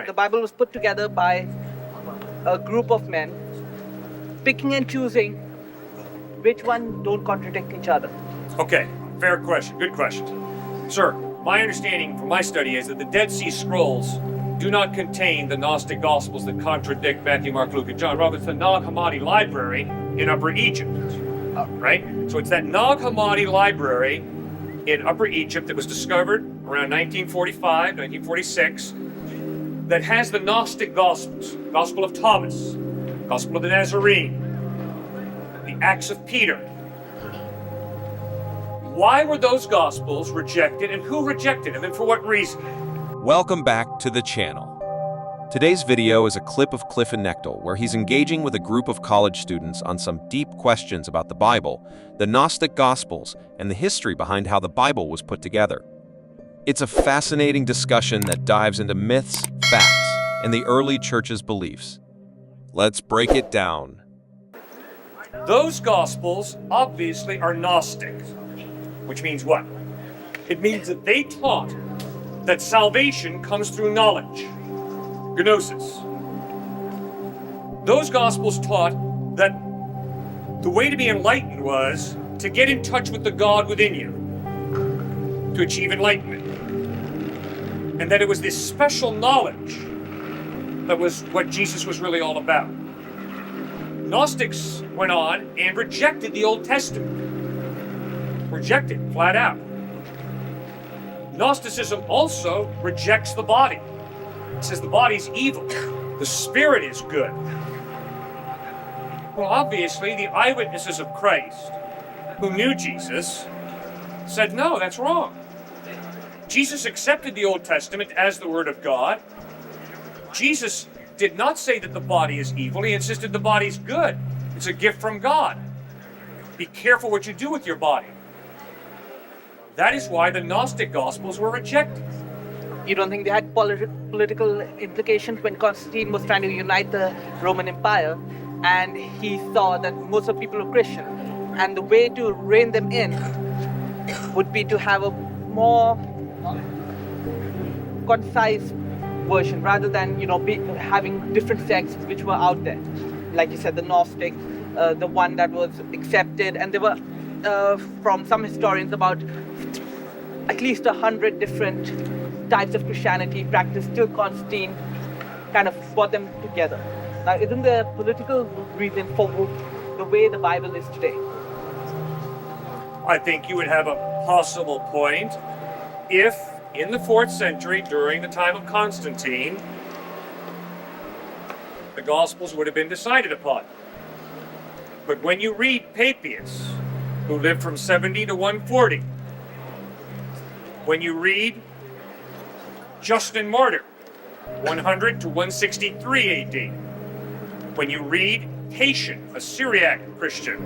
The Bible was put together by a group of men, picking and choosing which one don't contradict each other. Okay, fair question, good question. Sir, my understanding from my study is that the Dead Sea Scrolls do not contain the Gnostic Gospels that contradict Matthew, Mark, Luke, and John. Rather, it's the Nag Hammadi library in Upper Egypt, right? So it's that Nag Hammadi library in Upper Egypt that was discovered around 1945, 1946, that has the Gnostic Gospels, Gospel of Thomas, Gospel of the Nazarene, the Acts of Peter. Why were those Gospels rejected, and who rejected them, and for what reason? Welcome back to the channel. Today's video is a clip of Cliffe Knechtle where he's engaging with a group of college students on some deep questions about the Bible, the Gnostic Gospels, and the history behind how the Bible was put together. It's a fascinating discussion that dives into myths, facts, and the early church's beliefs. Let's break it down. Those Gospels obviously are Gnostic, which means what? It means that they taught that salvation comes through knowledge, Gnosis. Those Gospels taught that the way to be enlightened was to get in touch with the God within you, to achieve enlightenment. And that it was this special knowledge that was what Jesus was really all about. Gnostics went on and rejected the Old Testament. Rejected, flat out. Gnosticism also rejects the body. It says the body's evil, the spirit is good. Well, obviously, the eyewitnesses of Christ, who knew Jesus, said, no, that's wrong. Jesus accepted the Old Testament as the Word of God. Jesus did not say that the body is evil. He insisted the body's good. It's a gift from God. Be careful what you do with your body. That is why the Gnostic Gospels were rejected. You don't think they had political implications when Constantine was trying to unite the Roman Empire, and he saw that most of the people were Christian, and the way to rein them in would be to have a more concise version rather than having different sects which were out there. Like you said, the Gnostic, the one that was accepted, and there were from some historians about at least 100 different types of Christianity practiced till Constantine kind of brought them together. Now, isn't there a political reason for the way the Bible is today? I think you would have a possible point if, in the 4th century, during the time of Constantine, the Gospels would have been decided upon. But when you read Papias, who lived from 70 to 140, when you read Justin Martyr, 100 to 163 AD, when you read Tatian, a Syriac Christian,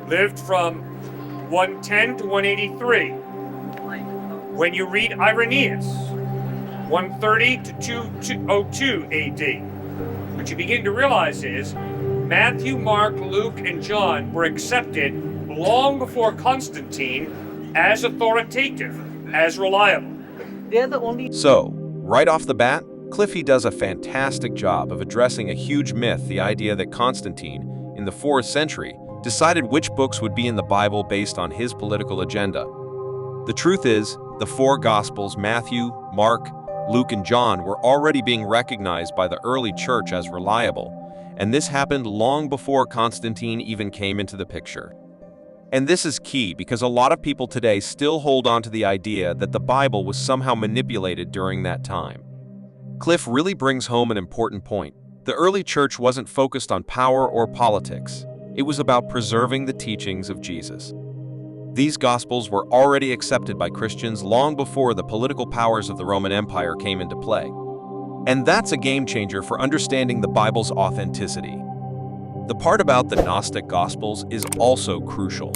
lived from 110 to 183, when you read Irenaeus, 130 to 202 AD, what you begin to realize is Matthew, Mark, Luke, and John were accepted long before Constantine as authoritative, as reliable. They're the only... So, right off the bat, Cliffe does a fantastic job of addressing a huge myth, the idea that Constantine, in the 4th century, decided which books would be in the Bible based on his political agenda. The truth is, the 4 Gospels, Matthew, Mark, Luke, and John, were already being recognized by the early church as reliable, and this happened long before Constantine even came into the picture. And this is key because a lot of people today still hold on to the idea that the Bible was somehow manipulated during that time. Cliffe really brings home an important point. The early church wasn't focused on power or politics. It was about preserving the teachings of Jesus. These Gospels were already accepted by Christians long before the political powers of the Roman Empire came into play. And that's a game changer for understanding the Bible's authenticity. The part about the Gnostic Gospels is also crucial.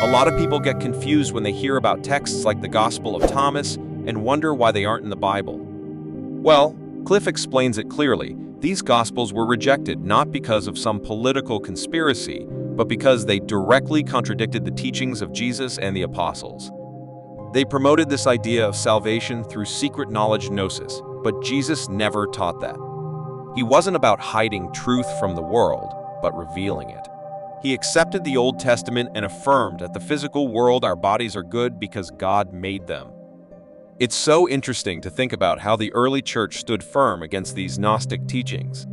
A lot of people get confused when they hear about texts like the Gospel of Thomas and wonder why they aren't in the Bible. Well, Cliffe explains it clearly. These Gospels were rejected not because of some political conspiracy, but because they directly contradicted the teachings of Jesus and the apostles. They promoted this idea of salvation through secret knowledge gnosis, But Jesus never taught that. He wasn't about hiding truth from the world, but revealing it. He accepted the Old Testament and affirmed that the physical world, our bodies, are good because God made them. It's so interesting to think about how the early church stood firm against these Gnostic teachings.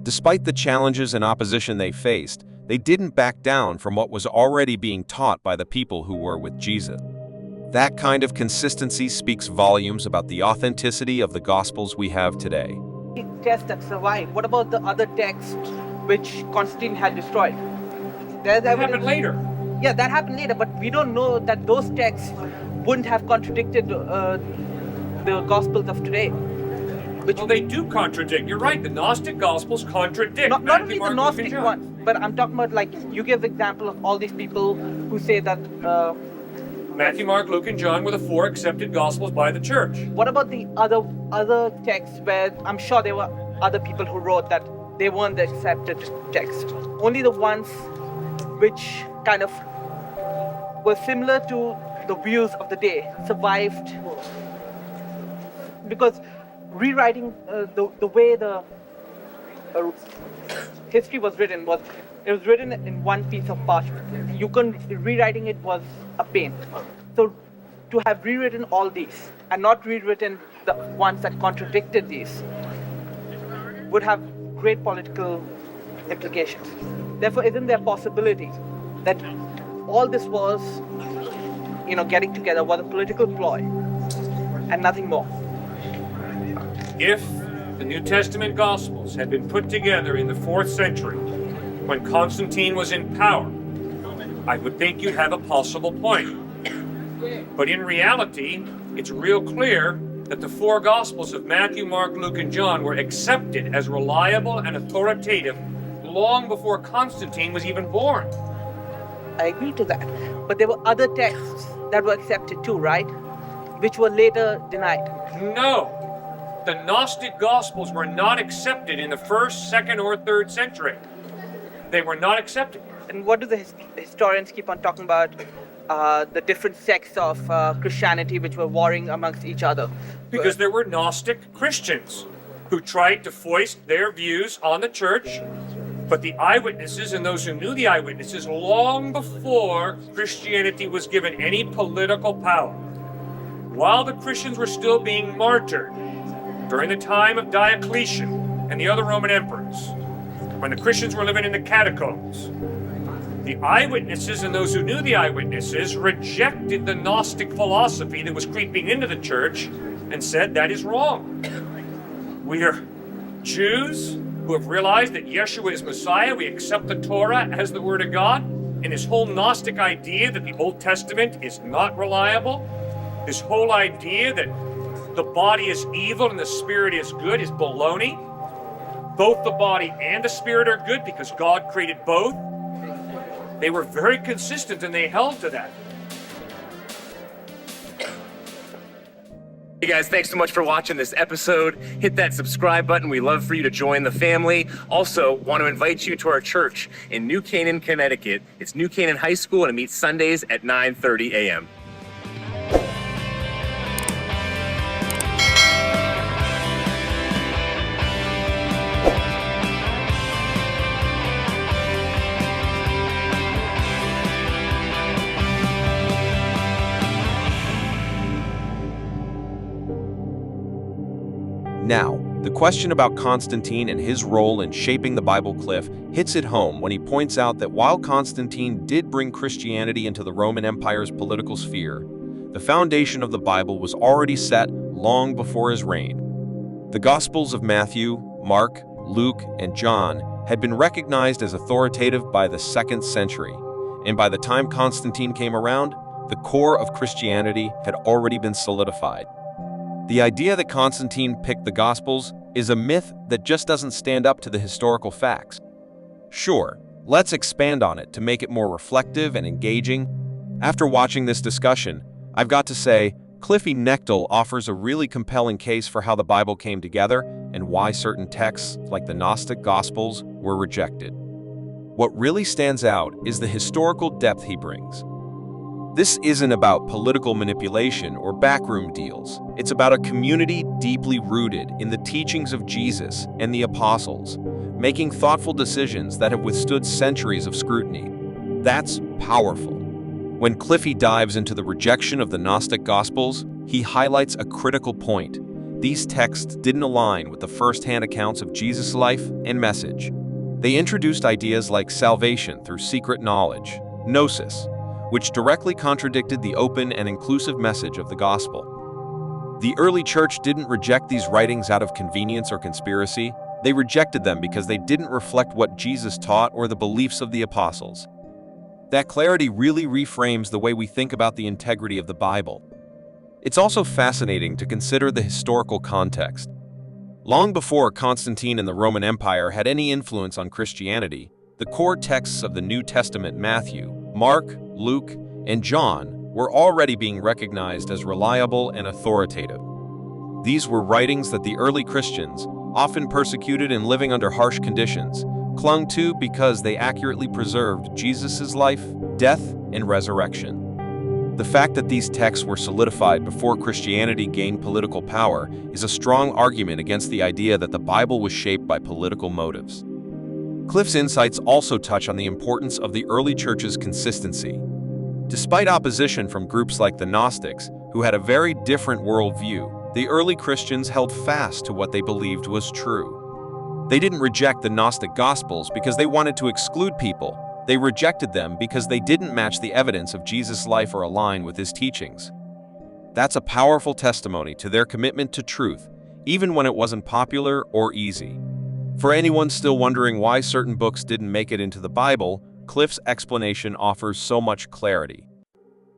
Despite the challenges and opposition they faced, they didn't back down from what was already being taught by the people who were with Jesus. That kind of consistency speaks volumes about the authenticity of the Gospels we have today. Texts that survived. What about the other texts which Constantine had destroyed? That happened later. Yeah, that happened later, but we don't know that those texts wouldn't have contradicted the Gospels of today. Well, they do contradict. You're right. The Gnostic Gospels contradict. Not only the Gnostic ones, but I'm talking about, like, you give the example of all these people who say that Matthew, Mark, Luke, and John were the four accepted Gospels by the church. What about the other texts where I'm sure there were other people who wrote that they weren't the accepted text? Only the ones which kind of were similar to the views of the day survived, because rewriting the way the history was written was written in one piece of parchment. Rewriting it was a pain. So to have rewritten all these and not rewritten the ones that contradicted these would have great political implications. Therefore, isn't there a possibility that all this was, getting together was a political ploy and nothing more? If the New Testament Gospels had been put together in the 4th century, when Constantine was in power, I would think you'd have a possible point. But in reality, it's real clear that the 4 Gospels of Matthew, Mark, Luke, and John were accepted as reliable and authoritative long before Constantine was even born. I agree to that. But there were other texts that were accepted too, right? Which were later denied. No. The Gnostic Gospels were not accepted in the 1st, 2nd, or 3rd century. They were not accepted. And what do the historians keep on talking about? The different sects of Christianity which were warring amongst each other. Because there were Gnostic Christians who tried to foist their views on the church, but the eyewitnesses and those who knew the eyewitnesses long before Christianity was given any political power, while the Christians were still being martyred during the time of Diocletian and the other Roman emperors, when the Christians were living in the catacombs, the eyewitnesses and those who knew the eyewitnesses rejected the Gnostic philosophy that was creeping into the church and said that is wrong. We are Jews who have realized that Yeshua is Messiah. We accept the Torah as the Word of God. And this whole Gnostic idea that the Old Testament is not reliable, this whole idea that the body is evil and the spirit is good is baloney. Both the body and the spirit are good because God created both. They were very consistent and they held to that. Hey guys, thanks so much for watching this episode. Hit that subscribe button. We love for you to join the family. Also, want to invite you to our church in New Canaan, Connecticut. It's New Canaan High School and it meets Sundays at 9:30 a.m. Now, the question about Constantine and his role in shaping the Bible, Cliff hits it home when he points out that while Constantine did bring Christianity into the Roman Empire's political sphere, the foundation of the Bible was already set long before his reign. The Gospels of Matthew, Mark, Luke, and John had been recognized as authoritative by the 2nd century, and by the time Constantine came around, the core of Christianity had already been solidified. The idea that Constantine picked the Gospels is a myth that just doesn't stand up to the historical facts. Sure, let's expand on it to make it more reflective and engaging. After watching this discussion, I've got to say, Cliffe Knechtle offers a really compelling case for how the Bible came together and why certain texts, like the Gnostic Gospels, were rejected. What really stands out is the historical depth he brings. This isn't about political manipulation or backroom deals. It's about a community deeply rooted in the teachings of Jesus and the apostles, making thoughtful decisions that have withstood centuries of scrutiny. That's powerful. When Cliffe dives into the rejection of the Gnostic Gospels, he highlights a critical point. These texts didn't align with the first-hand accounts of Jesus' life and message. They introduced ideas like salvation through secret knowledge, gnosis, which directly contradicted the open and inclusive message of the gospel. The early church didn't reject these writings out of convenience or conspiracy. They rejected them because they didn't reflect what Jesus taught or the beliefs of the apostles. That clarity really reframes the way we think about the integrity of the Bible. It's also fascinating to consider the historical context. Long before Constantine and the Roman Empire had any influence on Christianity, the core texts of the New Testament, Matthew, Mark, Luke, and John, were already being recognized as reliable and authoritative. These were writings that the early Christians, often persecuted and living under harsh conditions, clung to because they accurately preserved Jesus' life, death, and resurrection. The fact that these texts were solidified before Christianity gained political power is a strong argument against the idea that the Bible was shaped by political motives. Cliffe's insights also touch on the importance of the early church's consistency. Despite opposition from groups like the Gnostics, who had a very different worldview, the early Christians held fast to what they believed was true. They didn't reject the Gnostic Gospels because they wanted to exclude people. They rejected them because they didn't match the evidence of Jesus' life or align with his teachings. That's a powerful testimony to their commitment to truth, even when it wasn't popular or easy. For anyone still wondering why certain books didn't make it into the Bible, Cliffe's explanation offers so much clarity.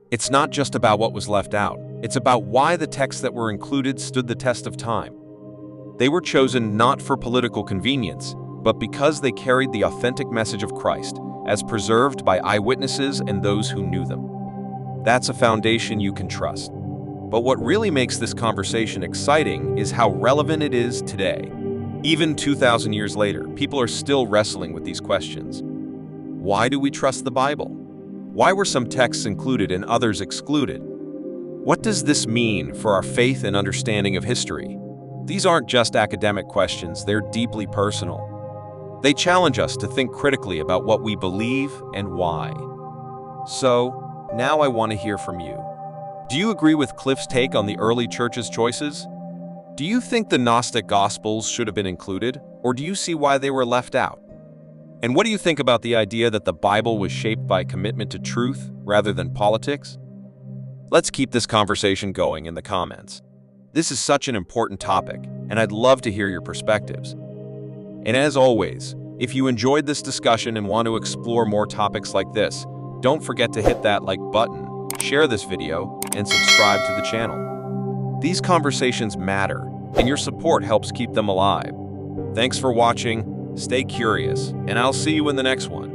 It's not just about what was left out. It's about why the texts that were included stood the test of time. They were chosen not for political convenience, but because they carried the authentic message of Christ, as preserved by eyewitnesses and those who knew them. That's a foundation you can trust. But what really makes this conversation exciting is how relevant it is today. Even 2,000 years later, people are still wrestling with these questions. Why do we trust the Bible? Why were some texts included and others excluded? What does this mean for our faith and understanding of history? These aren't just academic questions, they're deeply personal. They challenge us to think critically about what we believe and why. So, now I want to hear from you. Do you agree with Cliffe's take on the early church's choices? Do you think the Gnostic Gospels should have been included, or do you see why they were left out? And what do you think about the idea that the Bible was shaped by commitment to truth rather than politics? Let's keep this conversation going in the comments. This is such an important topic, and I'd love to hear your perspectives. And as always, if you enjoyed this discussion and want to explore more topics like this, don't forget to hit that like button, share this video, and subscribe to the channel. These conversations matter, and your support helps keep them alive. Thanks for watching, stay curious, and I'll see you in the next one.